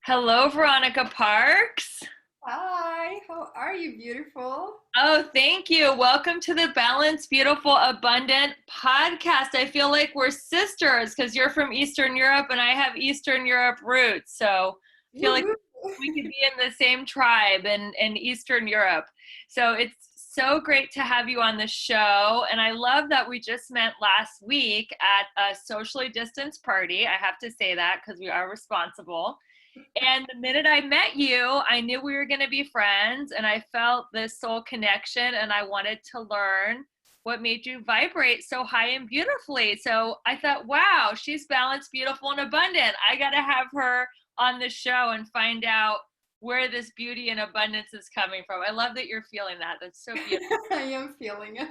Hello, Veronica Parks. Hi, how are you, beautiful? Oh, thank you. Welcome to the Balanced, Beautiful, Abundant podcast. I feel like we're sisters because you're from Eastern Europe and I have Eastern Europe roots. So I feel like Woohoo! we could be in the same tribe in Eastern Europe. So it's so great to have you on the show. And I love that we just met last week at a socially distanced party. I have to say that because we are responsible. And the minute I met you, I knew we were going to be friends, and I felt this soul connection, and I wanted to learn what made you vibrate so high and beautifully. So I thought, wow, she's balanced, beautiful, and abundant. I got to have her on the show and find out where this beauty and abundance is coming from. I love that you're feeling that. That's so beautiful. I am feeling it.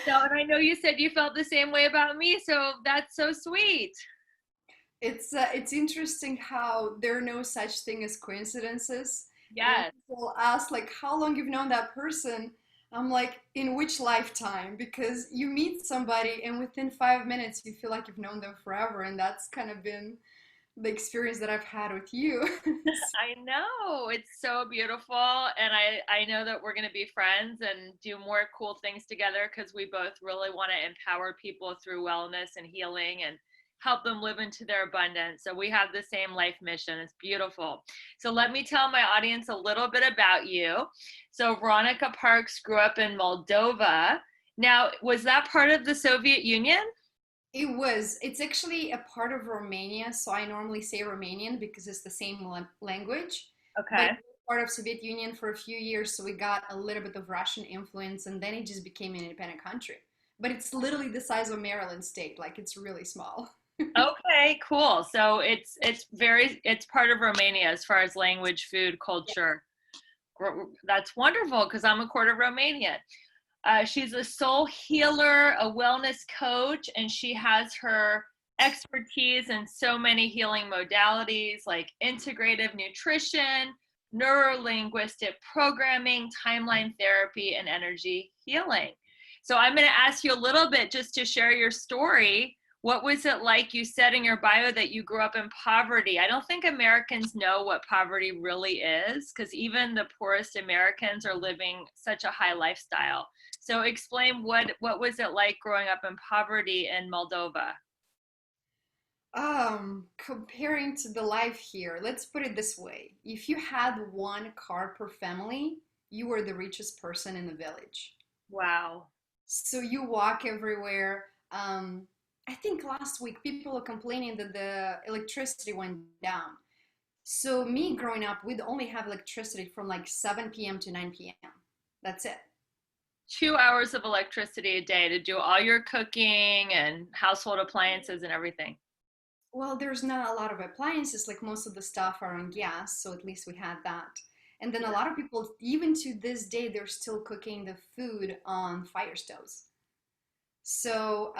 So, and I know you said you felt the same way about me, so that's so sweet. It's interesting how there are no such thing as coincidences. And when Yes. people ask like how long you've known that person, I'm like, in which lifetime? Because you meet somebody and within 5 minutes you feel like you've known them forever, and that's kind of been the experience that I've had with you. I know it's so beautiful, and I know that we're going to be friends and do more cool things together because we both really want to empower people through wellness and healing and help them live into their abundance. So we have the same life mission. It's beautiful. So let me tell my audience a little bit about you. So Veronica Parks grew up in Moldova. Now, was that part of the Soviet Union? It's actually a part of Romania, so I normally say Romanian because it's the same language. But Okay. it was part of Soviet Union for a few years, so we got a little bit of Russian influence, and then it just became an independent country. But it's literally the size of Maryland state, like it's really small. Okay, cool. So it's part of Romania as far as language, food, culture. That's wonderful because I'm a quarter Romanian. She's a soul healer, a wellness coach, and she has her expertise in so many healing modalities like integrative nutrition, neurolinguistic programming, timeline therapy, and energy healing. So I'm going to ask you a little bit just to share your story. What was it like? You said in your bio that you grew up in poverty. I don't think Americans know what poverty really is because even the poorest Americans are living such a high lifestyle. So explain what was it like growing up in poverty in Moldova? Comparing to the life here, let's put it this way. If you had one car per family, you were the richest person in the village. Wow. So you walk everywhere. I think last week people were complaining that the electricity went down. So me growing up, we'd only have electricity from like 7 p.m. to 9 p.m. That's it. 2 hours of electricity a day to do all your cooking and household appliances and everything. Well, there's not a lot of appliances, like most of the stuff are on gas, so at least we had that. And then a lot of people, even to this day, they're still cooking the food on fire stoves. So,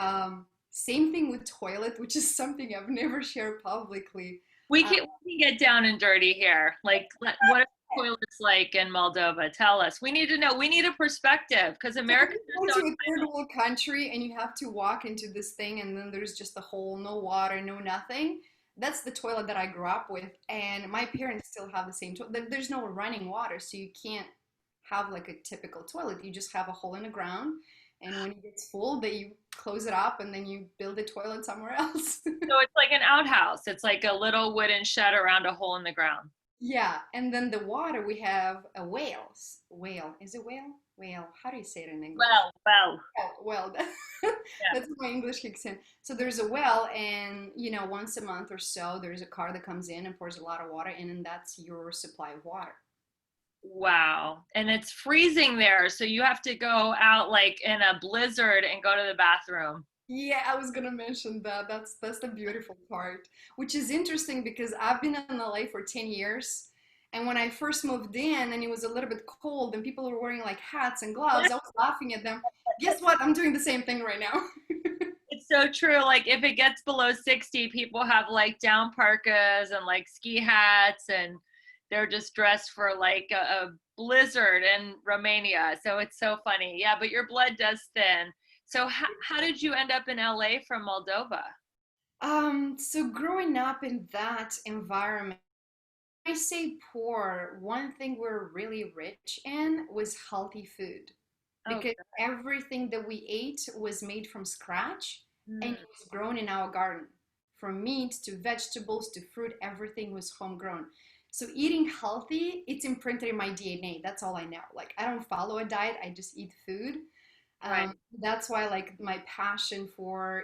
same thing with toilet, which is something I've never shared publicly. Uh, We can get down and dirty here. Like, what are toilets like in Moldova? Tell us. We need to know. We need a perspective because so when Americans you are go so to a third entitled. world country and you have to walk into this thing, and then there's just a hole, no water, no nothing. That's the toilet that I grew up with, and my parents still have the same toilet. There's no running water, so you can't have like a typical toilet. You just have a hole in the ground, and when it gets full, then you close it up, and then you build a toilet somewhere else. So it's like an outhouse. It's like a little wooden shed around a hole in the ground. Yeah, and then the water we have a whale. Whale. Is it whale? Whale. How do you say it in English? Well. Oh, well, Yeah. that's when my English kicks in. So there's a well, and once a month or so, there's a car that comes in and pours a lot of water in, and that's your supply of water. Wow. And it's freezing there, so you have to go out like in a blizzard and go to the bathroom. Yeah, I was gonna mention that. That's the beautiful part, which is interesting because I've been in LA for 10 years, and when I first moved in and it was a little bit cold and people were wearing like hats and gloves, I was laughing at them. Guess what? I'm doing the same thing right now. It's so true. Like if it gets below 60, people have like down parkas and like ski hats and they're just dressed for like a blizzard in Romania. So it's so funny. Yeah, but your blood does thin. So how did you end up in LA from Moldova? So growing up in that environment, I say poor, one thing we're really rich in was healthy food, Oh, because everything that we ate was made from scratch and mm, it was grown in our garden. From meat to vegetables to fruit, everything was homegrown. So eating healthy, it's imprinted in my DNA. That's all I know. Like I don't follow a diet, I just eat food. right. That's why like my passion for,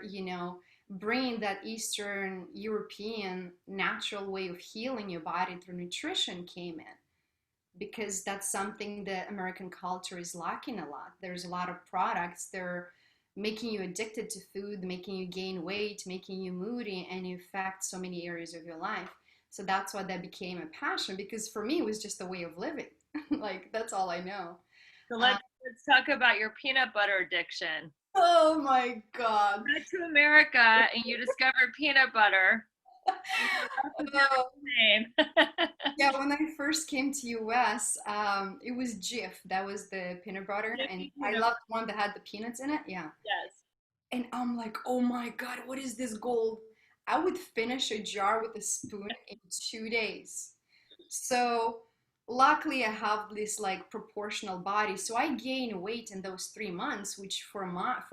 bringing that Eastern European natural way of healing your body through nutrition came in, because that's something that American culture is lacking a lot. There's a lot of products, they're making you addicted to food, making you gain weight, making you moody, and it affects so many areas of your life. So that's why that became a passion, because for me, it was just a way of living. Like, that's all I know. So Uh, let's talk about your peanut butter addiction. oh my God. You got to America and you discovered peanut butter. And your life was never Uh, the same. yeah, when I first came to US, it was Jif. That was the peanut butter, and Jiffy I peanut loved one that had the peanuts in it. Yeah. Yes. And I'm like, oh my God, what is this gold? I would finish a jar with a spoon in 2 days. So luckily I have this like proportional body. So I gained weight in those 3 months, which for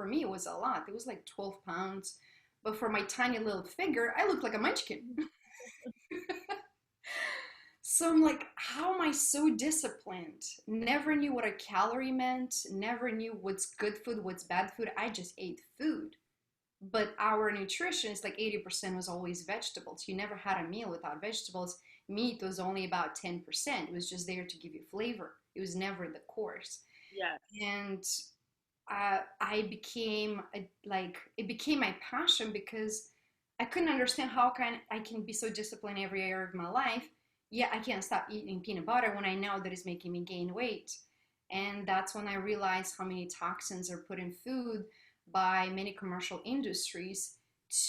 me was a lot. It was like 12 pounds. But for my tiny little figure, I looked like a munchkin. So I'm like, how am I so disciplined? Never knew what a calorie meant, never knew what's good food, what's bad food. I just ate food. But our nutrition is like 80% was always vegetables. You never had a meal without vegetables. Meat was only about 10%. It was just there to give you flavor. It was never the course. Yes. And I became it became my passion, because I couldn't understand how I can be so disciplined every area of my life. Yeah, I can't stop eating peanut butter when I know that it's making me gain weight. And that's when I realized how many toxins are put in food by many commercial industries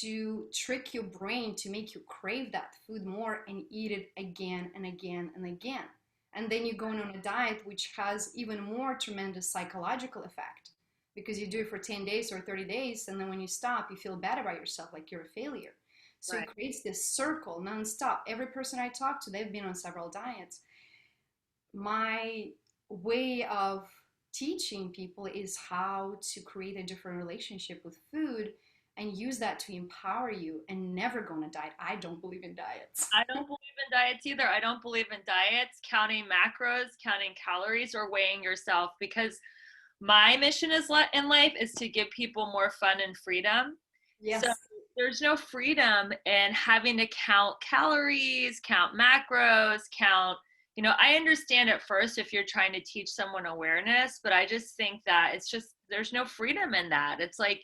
to trick your brain to make you crave that food more and eat it again and again and again. And then you're going on a diet which has even more tremendous psychological effect, because you do it for 10 days or 30 days, and then when you stop, you feel bad about yourself, like you're a failure. So Right. it creates this circle nonstop. Every person I talk to, they've been on several diets. My way of teaching people is how to create a different relationship with food and use that to empower you, and never go on a diet. I don't believe in diets. I don't believe in diets either. I don't believe in diets, counting macros, counting calories, or weighing yourself, because my mission in life is to give people more fun and freedom. So Yes. there's no freedom in having to count calories, count macros, I understand at first if you're trying to teach someone awareness, but I just think that there's no freedom in that. It's like,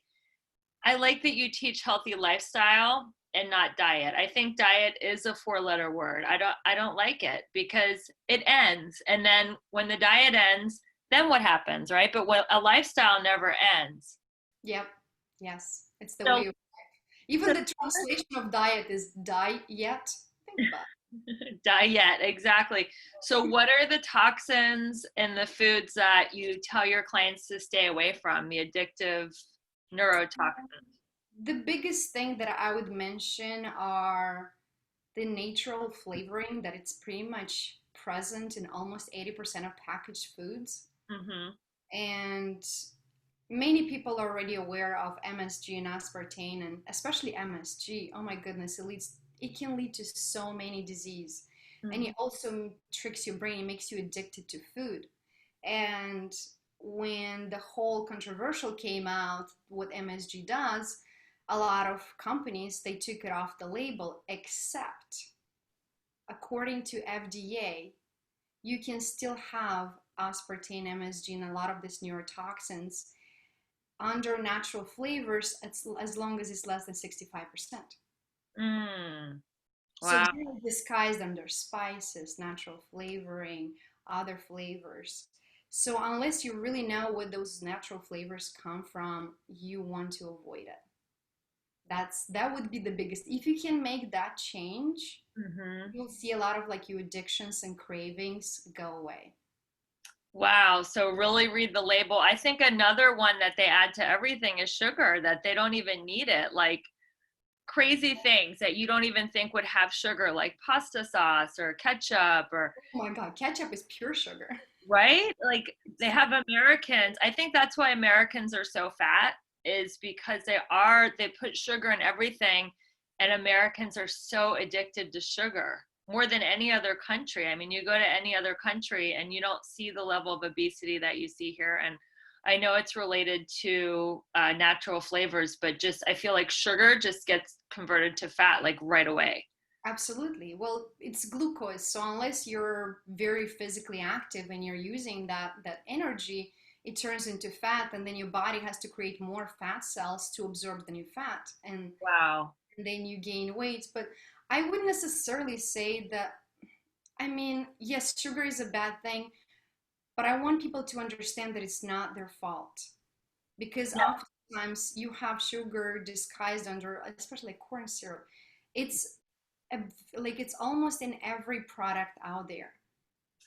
I like that you teach healthy lifestyle and not diet. I think diet is a four-letter word. I don't like it because it ends. And then when the diet ends, then what happens, right? But what a lifestyle never ends. Yep. Yes. It's the So, way of, even so the translation of diet is diet. Think about diet, exactly. So what are the toxins in the foods that you tell your clients to stay away from, the addictive neurotoxins? it. The biggest thing that I would mention are the natural flavoring that it's pretty much present in almost 80% of packaged foods. Mm-hmm. And many people are already aware of MSG and aspartame, and especially MSG. Oh my goodness, it can lead to so many disease. And Mm-hmm. it also tricks your brain, it makes you addicted to food. And when the whole controversial came out, what MSG does, a lot of companies they took it off the label, except according to FDA, you can still have aspartame, MSG, and a lot of these neurotoxins under natural flavors as long as it's less than 65%. Mm. So Wow. they're disguised under spices, natural flavoring, other flavors. So unless you really know where those natural flavors come from, you want to avoid it. That would be the biggest. If you can make that change, Mm-hmm. you'll see a lot of like your addictions and cravings go away. Wow. So really read the label. I think another one that they add to everything is sugar, that they don't even need it. Like crazy things that you don't even think would have sugar, like pasta sauce or ketchup or Oh my God, ketchup is pure sugar. right? Like they have Americans. I think that's why Americans are so fat is because they put sugar in everything, and Americans are so addicted to sugar more than any other country. I mean, you go to any other country and you don't see the level of obesity that you see here. And I know it's related to natural flavors, but just I feel like sugar just gets converted to fat like right away. Absolutely. Well, it's glucose, so unless you're very physically active and you're using that energy, it turns into fat, and then your body has to create more fat cells to absorb the new fat, Wow. and then you gain weight. But I wouldn't necessarily say that. I mean, yes, sugar is a bad thing, but I want people to understand that it's not their fault because No. oftentimes you have sugar disguised under, especially like corn syrup. It's a, like it's almost in every product out there.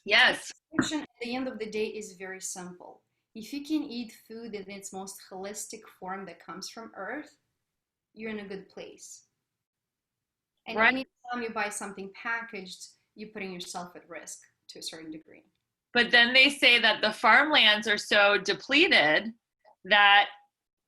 Yes. Nutrition at the end of the day is very simple. If you can eat food in its most holistic form that comes from earth, you're in a good place. And Right. anytime you buy something packaged, you're putting yourself at risk to a certain degree. But then they say that the farmlands are so depleted that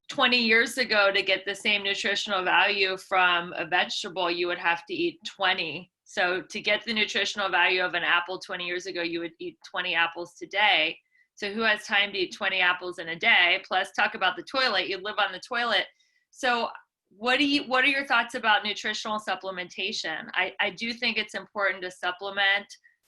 20 years ago, to get the same nutritional value from a vegetable, you would have to eat 20. So to get the nutritional value of an apple 20 years ago, you would eat 20 apples today. So who has time to eat 20 apples in a day? Plus, talk about the toilet. You live on the toilet. So what are your thoughts about nutritional supplementation? I do think it's important to supplement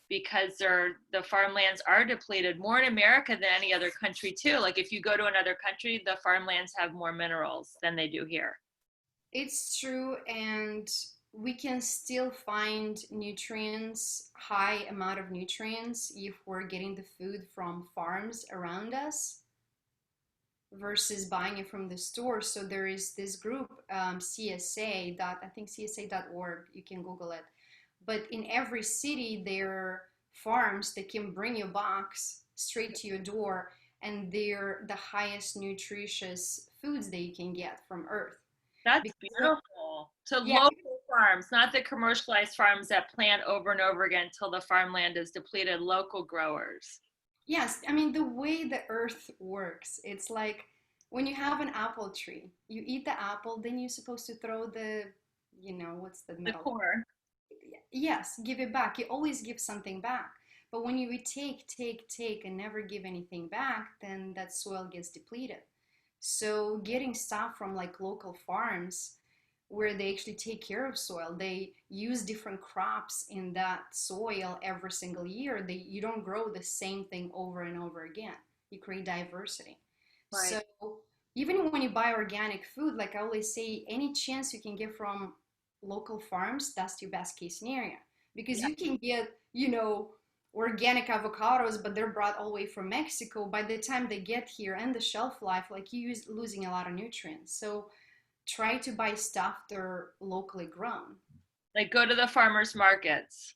because the farmlands are depleted more in America than any other country too. Like if you go to another country, the farmlands have more minerals than they do here. It's true, and we can still find nutrients, high amount of nutrients, if we're getting the food from farms around us versus buying it from the store. So there is this group, CSA, I think CSA.org, you can Google it. But in every city, there are farms that can bring your box straight to your door, and they're the highest nutritious foods that you can get from earth. That's Because, beautiful. So yeah, local farms, not the commercialized farms that plant over and over again until the farmland is depleted, local growers. yes, I mean, the way the earth works, it's like when you have an apple tree, you eat the apple, then you're supposed to throw what's the The metal? core. Yes, give it back. You always give something back. But when you take, and never give anything back, then that soil gets depleted. So getting stuff from like local farms where they actually take care of soil, they use different crops in that soil every single year. You don't grow the same thing over and over again. You create diversity. Right. So even when you buy organic food, like I always say, any chance you can get from local farms, that's your best case scenario. Because Yeah. you can get, organic avocados, but they're brought all the way from Mexico. By the time they get here and the shelf life, like losing a lot of nutrients. So try to buy stuff that are locally grown. Like go to the farmers markets.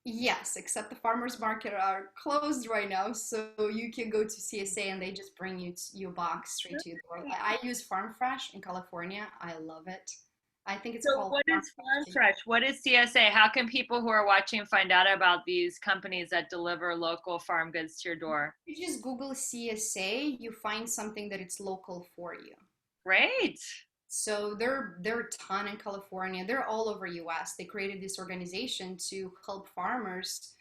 Yes, except the farmers market are closed right now, so you can go to CSA and they just bring you your box straight to your door. I use Farm Fresh in California. I love it. I think it's So called what Farm is Farm Fresh. Fresh? What is CSA? How can people who are watching find out about these companies that deliver local farm goods to your door? You just Google CSA, you find something that it's local for you. Great. So there are a ton in California. They're all over US. They created this organization to help farmers,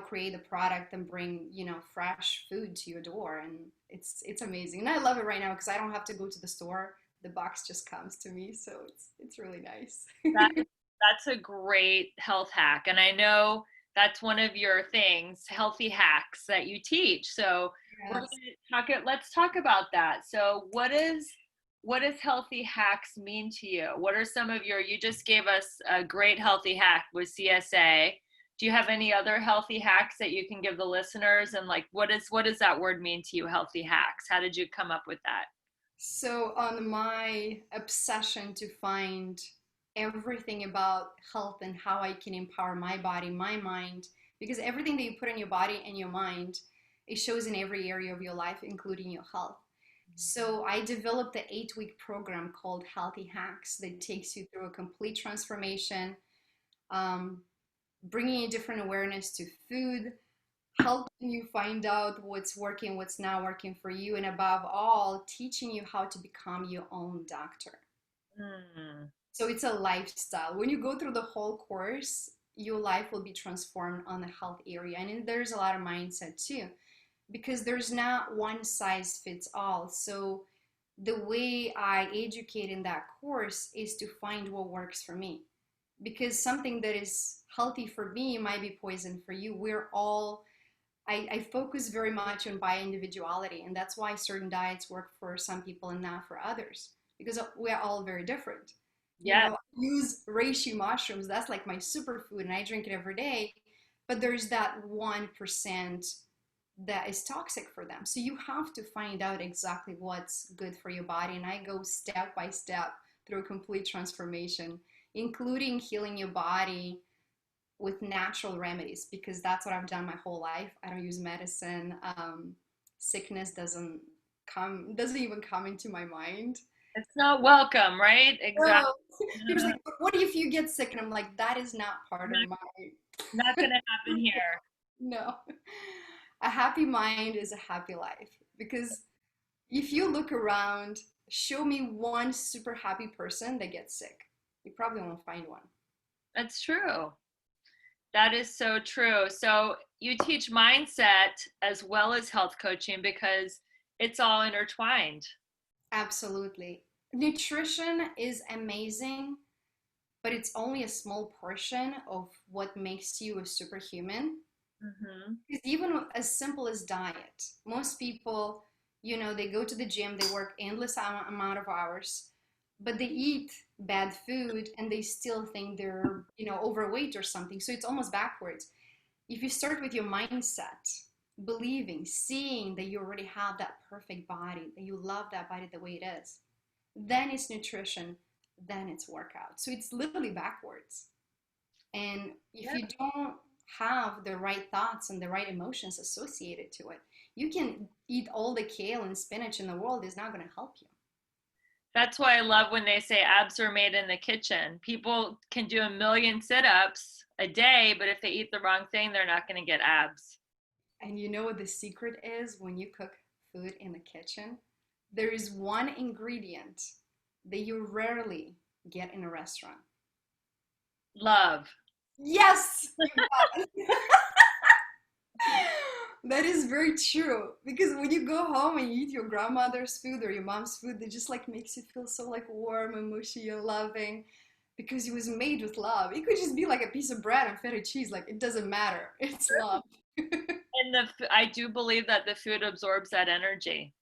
create a product and bring, fresh food to your door. And it's amazing. And I love it right now because I don't have to go to the store. The box just comes to me. So it's really nice. That is, that's a great health hack. And I know that's one of your things, healthy hacks that you teach. So Yes. let's talk about that. So what does healthy hacks mean to you? What are some of you just gave us a great healthy hack with CSA. Do you have any other healthy hacks that you can give the listeners? And like, what does that word mean to you, healthy hacks? How did you come up with that? So on my obsession to find everything about health and how I can empower my body, my mind, because everything that you put in your body and your mind, it shows in every area of your life, including your health. So I developed an 8-week program called Healthy Hacks that takes you through a complete transformation, um, bringing you different awareness to food, helping you find out what's working, what's not working for you, and above all, teaching you how to become your own doctor. Mm. So it's a lifestyle. When you go through the whole course, your life will be transformed on the health area. And there's a lot of mindset too, because there's not one size fits all. So the way I educate in that course is to find what works for me. Because something that is healthy for me might be poison for you. We're all, I focus very much on by individuality. And that's why certain diets work for some people and not for others, because we're all very different. You Yes. know, I use reishi mushrooms. That's like my superfood, and I drink it every day. But there's that 1% that is toxic for them. So you have to find out exactly what's good for your body. And I go step by step through a complete transformation, including healing your body with natural remedies, because that's what I've done my whole life. I don't use medicine. Sickness doesn't even come into my mind. It's not welcome, right? Exactly. Oh, he was like, "But what if you get sick?" And I'm like, that is not part of Not, my, not gonna happen here. no. A happy mind is a happy life. Because if you look around, show me one super happy person that gets sick. You probably won't find one. That's true. That is so true. So you teach mindset as well as health coaching because it's all intertwined. Absolutely. Nutrition is amazing, but it's only a small portion of what makes you a superhuman. Hmm. Because even as simple as diet, most people, they go to the gym, they work endless amount of hours, but they eat bad food and they still think they're, overweight or something. So it's almost backwards. If you start with your mindset, believing, seeing that you already have that perfect body, that you love that body the way it is, then it's nutrition, then it's workout. So it's literally backwards. And if Yeah. you don't have the right thoughts and the right emotions associated to it, you can eat all the kale and spinach in the world, is not going to help you. That's why I love when they say abs are made in the kitchen. People can do a million sit-ups a day, but if they eat the wrong thing, they're not going to get abs. And you know what the secret is when you cook food in the kitchen? There is one ingredient that you rarely get in a restaurant. Love. Yes, you got it. That is very true, because when you go home and you eat your grandmother's food or your mom's food, it just like makes you feel so like warm and mushy and loving, because it was made with love. It could just be like a piece of bread and feta cheese, like it doesn't matter. It's love. And I do believe that the food absorbs that energy.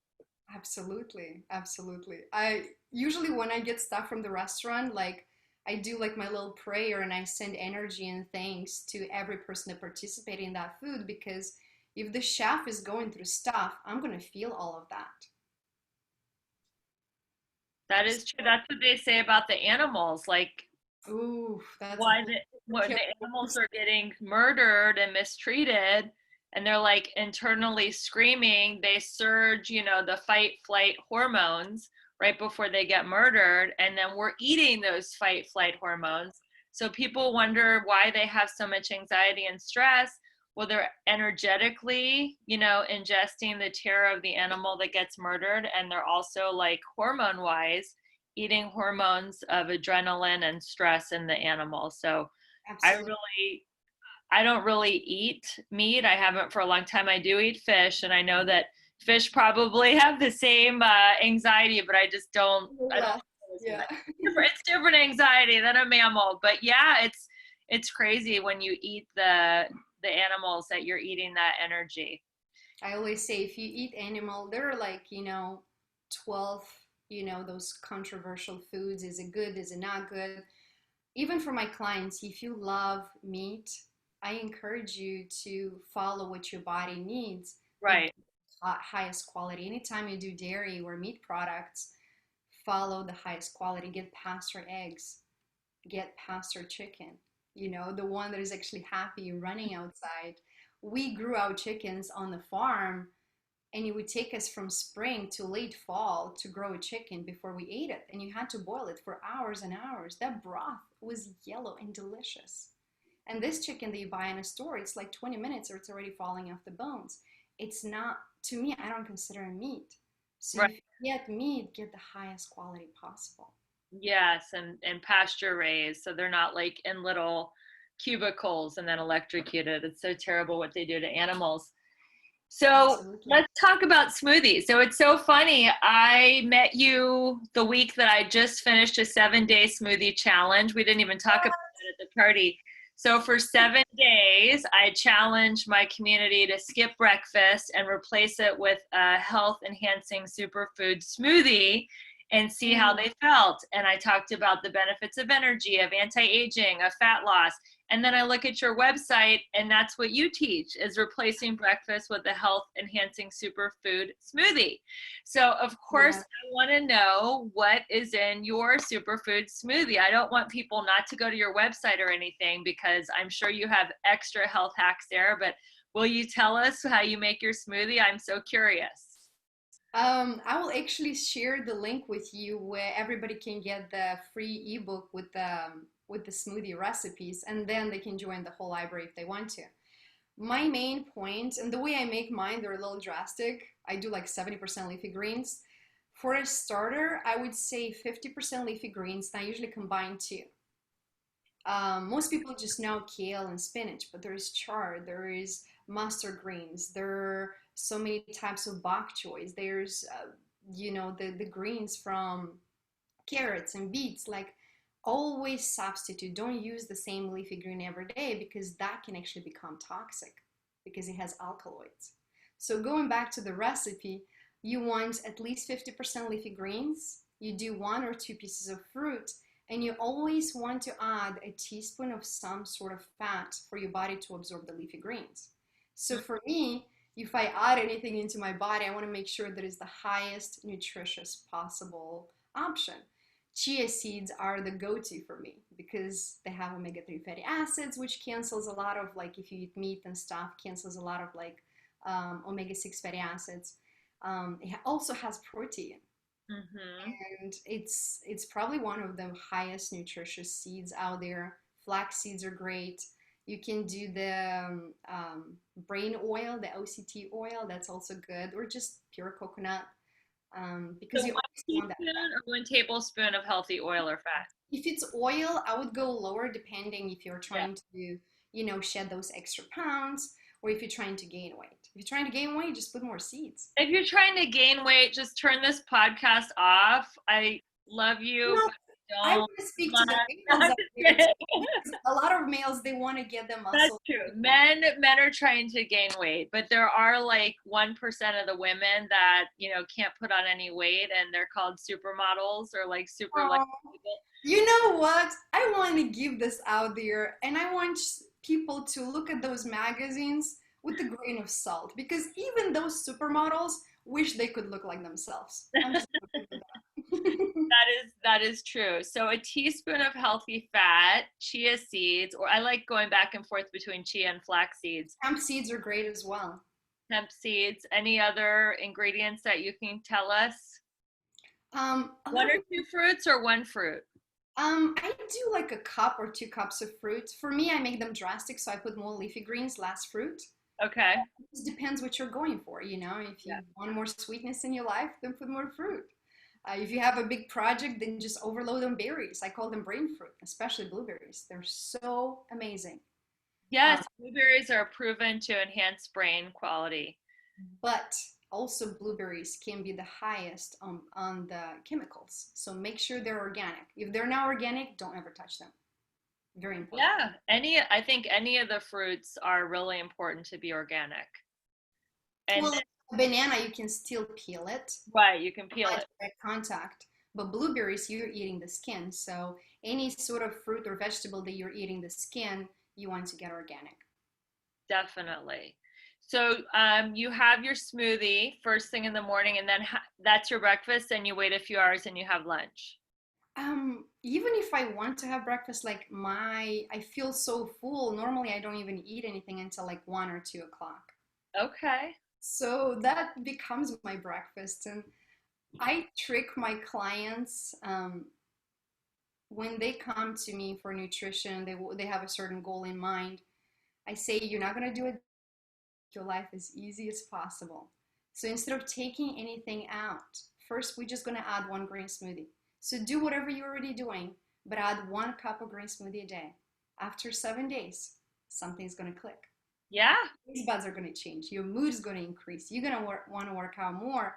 Absolutely, absolutely. I usually, when I get stuff from the restaurant, like I do like my little prayer and I send energy and thanks to every person that participated in that food, because if the chef is going through stuff, I'm gonna feel all of that. That is true. That's what they say about the animals. Like Ooh, that's why the when kill. the animals are getting murdered and mistreated and they're like internally screaming, they surge, the fight flight hormones right before they get murdered, and then we're eating those fight flight hormones. So people wonder why they have so much anxiety and stress. Well, they're energetically, ingesting the terror of the animal that gets murdered, and they're also like hormone wise eating hormones of adrenaline and stress in the animal. So I Absolutely. really, I don't really eat meat. I haven't for a long time. I do eat fish, and I know that fish probably have the same anxiety, but I just don't. I don't. Less. Yeah. It's different anxiety than a mammal, but yeah, it's crazy when you eat the animals that you're eating that energy. I always say if you eat animal, there are like, 12, those controversial foods. Is it good? Is it not good? Even for my clients, if you love meat, I encourage you to follow what your body needs, but Right. highest quality. Anytime you do dairy or meat products, follow the highest quality. Get pasture eggs, get pasture chicken, the one that is actually happy running outside. We grew our chickens on the farm, and it would take us from spring to late fall to grow a chicken before we ate it. And you had to boil it for hours and hours. That broth was yellow and delicious. And this chicken that you buy in a store, it's like 20 minutes or it's already falling off the bones. It's not, to me, I don't consider it meat. So Right. if you get meat, get the highest quality possible. Yes, and pasture raised, so they're not like in little cubicles and then electrocuted. It's so terrible what they do to animals. So Absolutely. let's talk about smoothies. So it's so funny. I met you the week that I just finished a 7-day smoothie challenge. We didn't even talk about it at the party. So for 7 days, I challenged my community to skip breakfast and replace it with a health enhancing superfood smoothie and see how they felt. And I talked about the benefits of energy, of anti-aging, of fat loss. And then I look at your website, and that's what you teach, is replacing breakfast with a health enhancing superfood smoothie. So of course, Yeah. I want to know what is in your superfood smoothie. I don't want people not to go to your website or anything, because I'm sure you have extra health hacks there, but will you tell us how you make your smoothie? I'm so curious. I will actually share the link with you where everybody can get the free ebook with the smoothie recipes, and then they can join the whole library if they want to. My main point, and the way I make mine, they're a little drastic. I do like 70% leafy greens. For a starter, I would say 50% leafy greens, and I usually combine two. Most people just know kale and spinach, but there is chard, there is mustard greens, there are so many types of bok choys. There's, the greens from carrots and beets. Like, always substitute. Don't use the same leafy green every day, because that can actually become toxic because it has alkaloids. So going back to the recipe, you want at least 50% leafy greens. You do 1 or 2 pieces of fruit, and you always want to add a teaspoon of some sort of fat for your body to absorb the leafy greens. So for me, if I add anything into my body, I want to make sure that it's the highest nutritious possible option. Chia seeds are the go-to for me because they have omega-3 fatty acids, which cancels a lot of, like, if you eat meat and stuff, cancels a lot of like omega-6 fatty acids. It also has protein. Mm-hmm. And it's probably one of the highest nutritious seeds out there. Flax seeds are great. You can do the brain oil, the OCT oil. That's also good, or just pure coconut, because So you one always want that teaspoon fat. or 1 tablespoon of healthy oil or fat? If it's oil, I would go lower, depending if you're Yeah. trying to, shed those extra pounds, or if you're trying to gain weight. If you're trying to gain weight, just put more seeds. If you're trying to gain weight, just turn this podcast off. I love you, No, but I don't. want to speak to the I'm males out just there kidding. too, because a lot of males, they want to get the That's muscle. true. Men are trying to gain weight, but there are like 1% of the women that, can't put on any weight, and they're called supermodels or like super like Oh, people. you know what? I want to give this out there, and I want people to look at those magazines with a grain of salt, because even those supermodels wish they could look like themselves. I'm just gonna leave it That is true. So a teaspoon of healthy fat, chia seeds, or I like going back and forth between chia and flax seeds, Hemp seeds are great as well. hemp seeds. Any other ingredients that you can tell us? A lot One or of two fruits or one fruit? I do like a cup or 2 cups of fruit. For me, I make them drastic, so I put more leafy greens, less fruit. Okay. It just depends what you're going for, If Yeah. you want more sweetness in your life, then put more fruit. If you have a big project, then just overload on berries. I call them brain fruit, especially blueberries. They're so amazing. Um, Yes, blueberries are proven to enhance brain quality. but also, blueberries can be the highest on the chemicals. So make sure they're organic. If they're not organic, don't ever touch them. Very important. Yeah, I think any of the fruits are really important to be organic. And Well, a banana, you can still peel it, right, you can peel by it. direct contact. But blueberries, you're eating the skin. So any sort of fruit or vegetable that you're eating the skin, you want to get organic. Definitely. So you have your smoothie first thing in the morning, and then that's your breakfast, and you wait a few hours and you have lunch. Even if I want to have breakfast, like I feel so full. Normally, I don't even eat anything until like 1 or 2 o'clock. Okay. So that becomes my breakfast. And I trick my clients when they come to me for nutrition, they have a certain goal in mind. I say, you're not going to do it your life as easy as possible. So instead of taking anything out, first we're just going to add one green smoothie. So do whatever you're already doing, but add 1 cup of green smoothie a day. After 7 days, something's going to click. Yeah, These buds are going to change. Your mood is going to increase. You're going to want to work out more.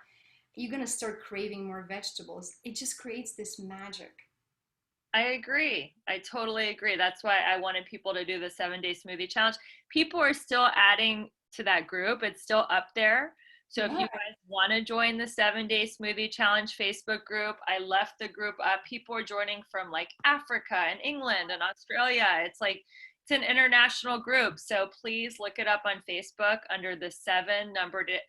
You're going to start craving more vegetables. It just creates this magic. I agree. I totally agree. That's why I wanted people to do the 7 day smoothie challenge. People are still adding to that group. It's still up there. So if you Yeah. guys want to join the 7 day smoothie challenge Facebook group, I left the group up. People are joining from like Africa and England and Australia. It's like it's an international group. So please look it up on Facebook under the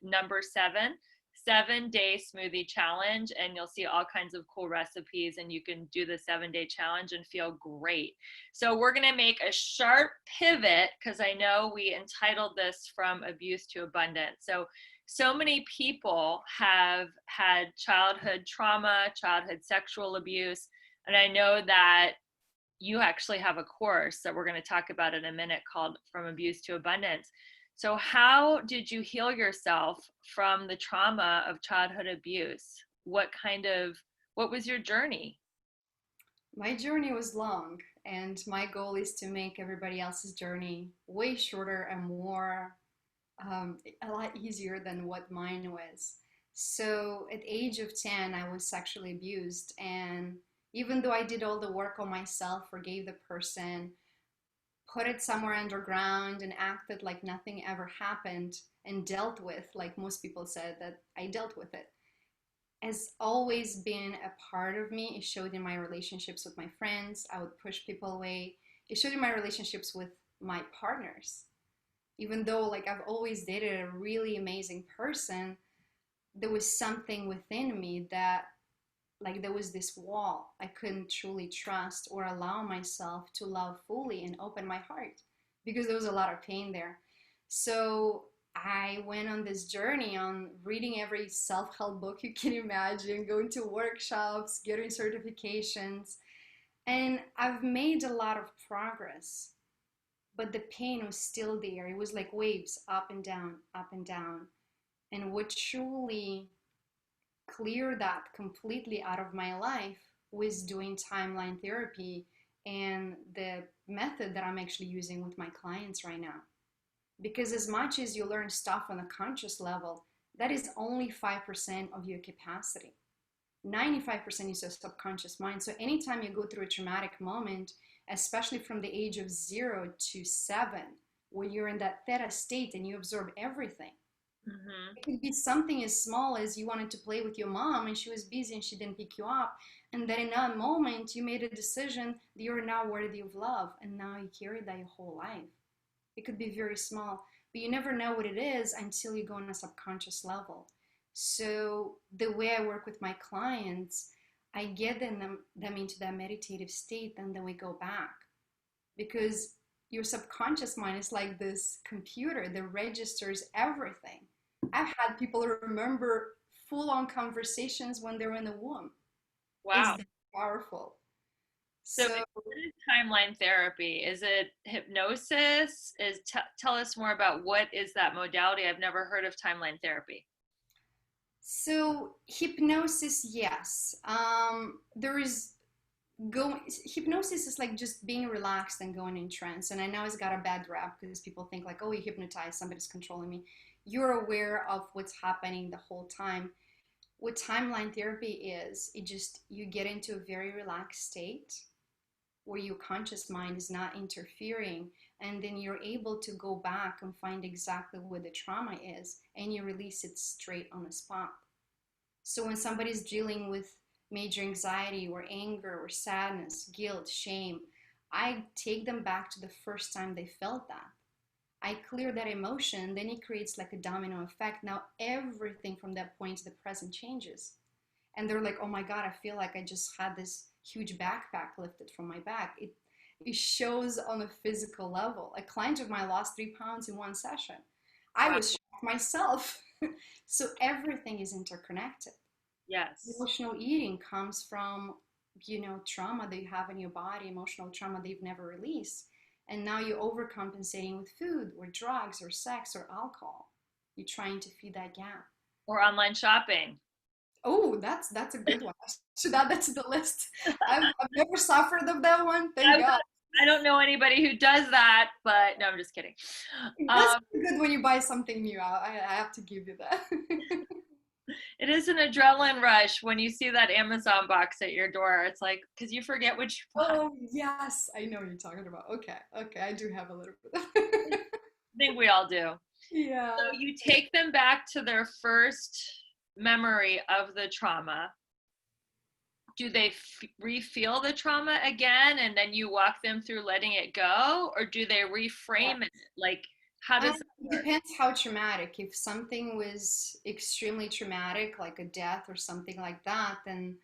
number 7 day smoothie challenge, and you'll see all kinds of cool recipes, and you can do the 7 day challenge and feel great. So we're going to make a sharp pivot because I know we entitled this From Abuse to Abundance. So many people have had childhood trauma, childhood sexual abuse, and I know that you actually have a course that we're going to talk about in a minute called From Abuse to Abundance. So, how did you heal yourself from the trauma of childhood abuse? What was your journey? My journey was long, and my goal is to make everybody else's journey way shorter and more a lot easier than what mine was. So at age of 10, I was sexually abused, and even though I did all the work on myself, forgave the person, put it somewhere underground, and acted like nothing ever happened, and dealt with, like most people said, that I dealt with it, has always been a part of me. It showed in my relationships with my friends. I would push people away. It showed in my relationships with my partners. Even though like I've always dated a really amazing person, there was something within me that like there was this wall. I couldn't truly trust or allow myself to love fully and open my heart because there was a lot of pain there. So I went on this journey on reading every self-help book you can imagine, going to workshops, getting certifications, and I've made a lot of progress, but the pain was still there. It was like waves up and down, up and down. And what truly cleared that completely out of my life was doing timeline therapy and the method that I'm actually using with my clients right now. Because as much as you learn stuff on a conscious level, that is only 5% of your capacity. 95% is your subconscious mind. So anytime you go through a traumatic moment, especially from the age of 0 to 7, where you're in that theta state and you absorb everything, Mm-hmm. it could be something as small as you wanted to play with your mom and she was busy and she didn't pick you up. And then in that moment, you made a decision that you're now worthy of love. And now you carry that your whole life. It could be very small, but you never know what it is until you go on a subconscious level. So the way I work with my clients, I get them into that meditative state and then we go back because your subconscious mind is like this computer that registers everything. I've had people remember full-on conversations when they were in the womb. It's Wow. that powerful. So, So what is timeline therapy? Is it hypnosis? Tell us more about what is that modality? I've never heard of timeline therapy. So hypnosis, yes. There is going hypnosis is like just being relaxed and going in trance. And I know it's got a bad rap because people think like, oh, you hypnotize, somebody's controlling me. You're aware of what's happening the whole time. What timeline therapy is, it just you get into a very relaxed state where your conscious mind is not interfering, and then you're able to go back and find exactly where the trauma is and you release it straight on the spot. So when somebody's dealing with major anxiety or anger or sadness, guilt, shame, I take them back to the first time they felt that. I clear that emotion, then it creates like a domino effect. Now everything from that point to the present changes. And they're like, oh my God, I feel like I just had this huge backpack lifted from my back. It shows on a physical level. A client of mine lost 3 pounds in one session. I Wow. was shocked. myself. So everything is interconnected. Yes. Emotional eating comes from, trauma that you have in your body, emotional trauma that you've never released. And now you're overcompensating with food or drugs or sex or alcohol. You're trying to feed that gap. Or online shopping. Oh, that's a good one. So that's the list. I've never suffered of that one. Thank I, God. I don't know anybody who does that, but no, I'm just kidding. That's Um, good when you buy something new. I have to give you that. it is an adrenaline rush when you see that Amazon box at your door. It's like, because you forget what you bought. Oh, yes. I know what you're talking about. Okay. Okay. I do have a little bit. I think we all do. So Yeah. you take them back to their first memory of the trauma. Do they re-feel the trauma again and then you walk them through letting it go, or do they reframe it? Like, how does that It work? depends how traumatic. If something was extremely traumatic, like a death or something like that, then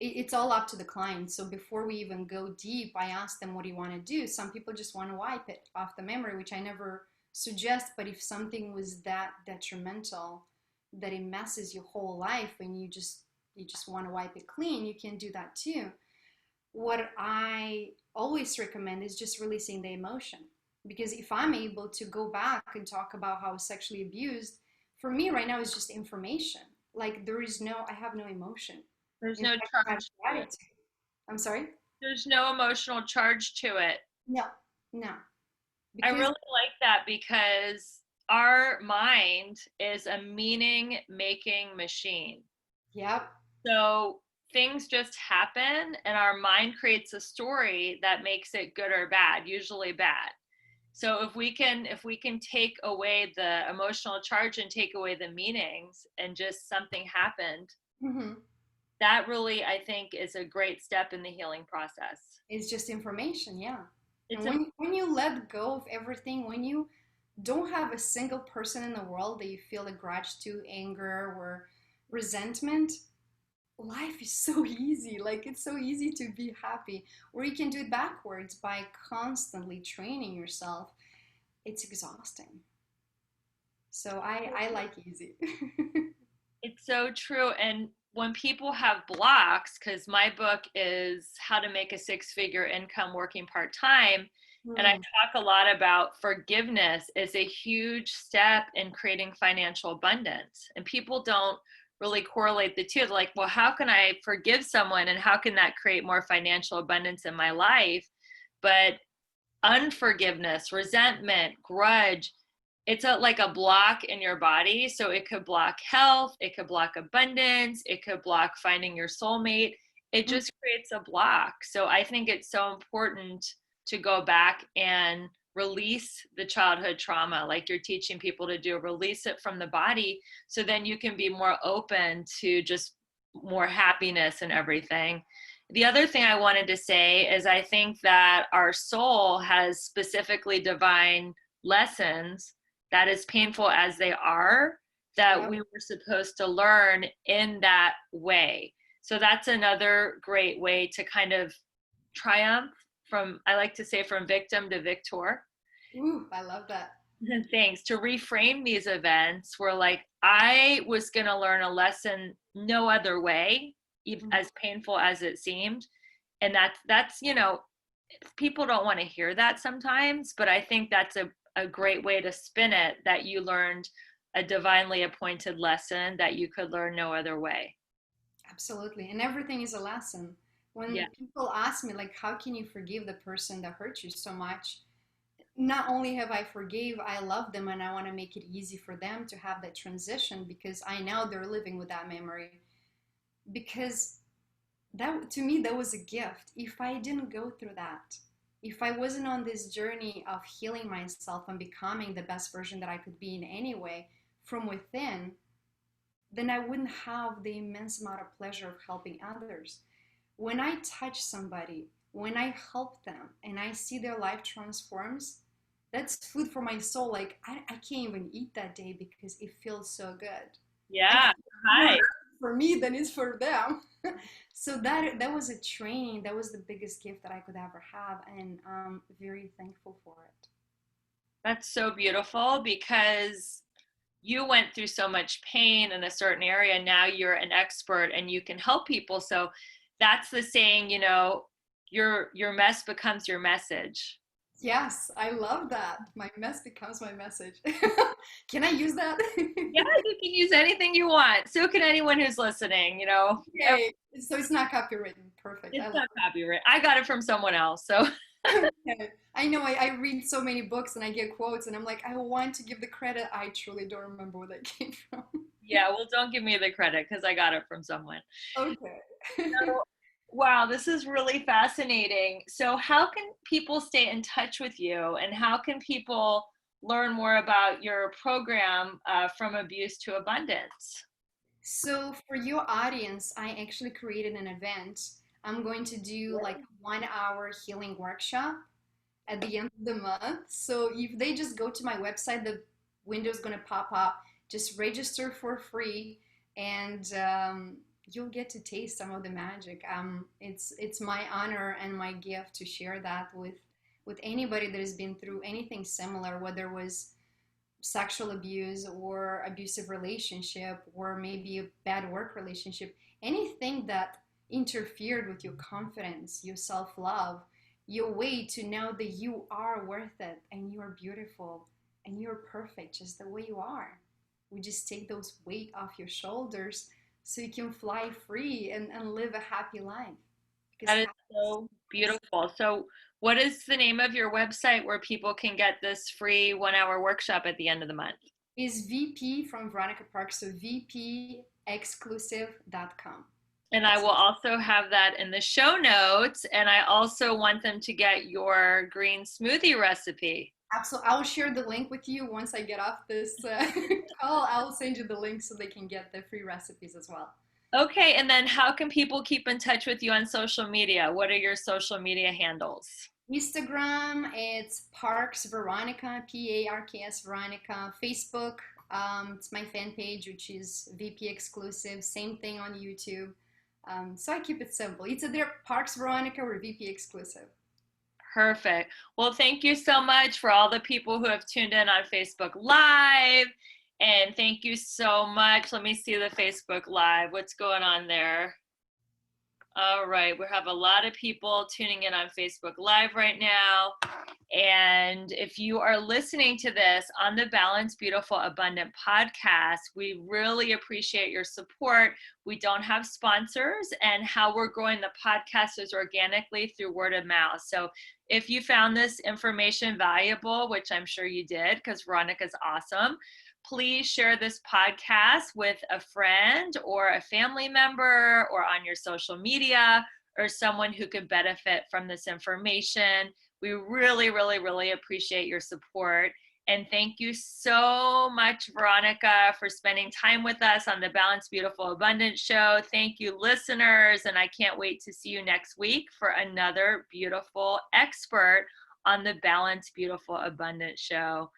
it's all up to the client. So before we even go deep, I ask them, what do you want to do? Some people just want to wipe it off the memory, which I never suggest. But if something was that detrimental that it messes your whole life and you just want to wipe it clean, you can do that too. What I always recommend is just releasing the emotion. Because if I'm able to go back and talk about how I was sexually abused, for me right now is just information. Like I have no emotion. There's In no fact, I have charge to it. gratitude. I'm sorry? There's no emotional charge to it. No, no. I Because, really like that because our mind is a meaning making machine. yep, So things just happen and our mind creates a story that makes it good or bad, usually bad. So if we can take away the emotional charge and take away the meanings and just something happened, hmm, that really I think is a great step in the healing process. it's just information, yeah. It's And a when you let go of everything, when you don't have a single person in the world that you feel a grudge to, anger, or resentment, life is so easy. Like it's so easy to be happy. Or you can do it backwards by constantly training yourself. It's exhausting. So I like easy. It's so true. And when people have blocks, because my book is How to Make a Six-Figure Income Working Part-Time, and I Hmm. talk a lot about forgiveness is a huge step in creating financial abundance. And people don't really correlate the two. They're like, well, how can I forgive someone and how can that create more financial abundance in my life? But unforgiveness, resentment, grudge, it's like a block in your body. So it could block health, it could block abundance, it could block finding your soulmate. It just creates a block. So I think it's so important to go back and release the childhood trauma, like you're teaching people to do, release it from the body. So then you can be more open to just more happiness and everything. The other thing I wanted to say is I think that our soul has specifically divine lessons that, as painful as they are, that Yep. we were supposed to learn in that way. So that's another great way to kind of triumph from, I like to say, from victim to victor. Ooh, I love that. Things to reframe these events were like, I was going to learn a lesson no other way, Mhm. as painful as it seemed. And that's people don't want to hear that sometimes, but I think that's a great way to spin it, that you learned a divinely appointed lesson that you could learn no other way. Absolutely. And everything is a lesson. Yeah. When people ask me, like, how can you forgive the person that hurt you so much? Not only have I forgave, I love them and I want to make it easy for them to have that transition because I know they're living with that memory. Because that, to me, that was a gift. If I didn't go through that, if I wasn't on this journey of healing myself and becoming the best version that I could be in any way from within, then I wouldn't have the immense amount of pleasure of helping others. When I touch somebody, when I help them and I see their life transforms, that's food for my soul. Like I can't even eat that day because it feels so good. I Yeah. feel more Hi. for me than it's for them. So that was a training. That was the biggest gift that I could ever have, and I'm very thankful for it. That's so beautiful because you went through so much pain in a certain area. Now you're an expert and you can help people. So that's the saying, you know, your mess becomes your message. Yes, I love that. My mess becomes my message. Can I use that? Yeah, you can use anything you want. So can anyone who's listening, you know. Okay, so it's not copywritten. Perfect. I It's love not copyright. I got it from someone else. So it. Okay. I know I read so many books and I get quotes and I'm like, I want to give the credit. I truly don't remember where that came from. yeah, well, don't give me the credit because I got it from someone. Okay. So, wow, this is really fascinating. So, how can people stay in touch with you, and how can people learn more about your program, From Abuse to Abundance? So for your audience, I actually created an event. I'm going to do like a 1 hour healing workshop at the end of the month. So if they just go to my website, the window's going to pop up. Just register for free, and you'll get to taste some of the magic. It's my honor and my gift to share that with anybody that has been through anything similar, whether it was sexual abuse or abusive relationship or maybe a bad work relationship, anything that interfered with your confidence, your self-love, your way to know that you are worth it and you're beautiful and you're perfect just the way you are. We just take those weight off your shoulders so you can fly free and live a happy life. Because That is so beautiful. So, what is the name of your website where people can get this free 1 hour workshop at the end of the month? is VP from Veronica Parks, so vpexclusive.com. And I will also have that in the show notes. And I also want them to get your green smoothie recipe. Absolutely. I'll share the link with you once I get off this call. I'll send you the link so they can get the free recipes as well. Okay. And then how can people keep in touch with you on social media? What are your social media handles? Instagram, it's Parks Veronica, Parks Veronica. Facebook, it's my fan page, which is VP Exclusive. Same thing on YouTube. So I keep it simple. It's either Parks Veronica or VP Exclusive. Perfect. Well, thank you so much for all the people who have tuned in on Facebook Live. And thank you so much. Let me see the Facebook Live. What's going on there? All right. We have a lot of people tuning in on Facebook Live right now. And if you are listening to this on the Balanced, Beautiful, Abundant podcast, we really appreciate your support. We don't have sponsors, and how we're growing the podcast is organically through word of mouth. So if you found this information valuable, which I'm sure you did because Veronica's awesome, please share this podcast with a friend or a family member or on your social media or someone who could benefit from this information. We really, really, really appreciate your support. And thank you so much, Veronica, for spending time with us on the Balanced, Beautiful, Abundant show. Thank you, listeners. And I can't wait to see you next week for another beautiful expert on the Balanced, Beautiful, Abundant show.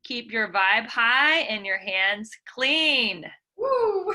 Keep your vibe high and your hands clean. Woo!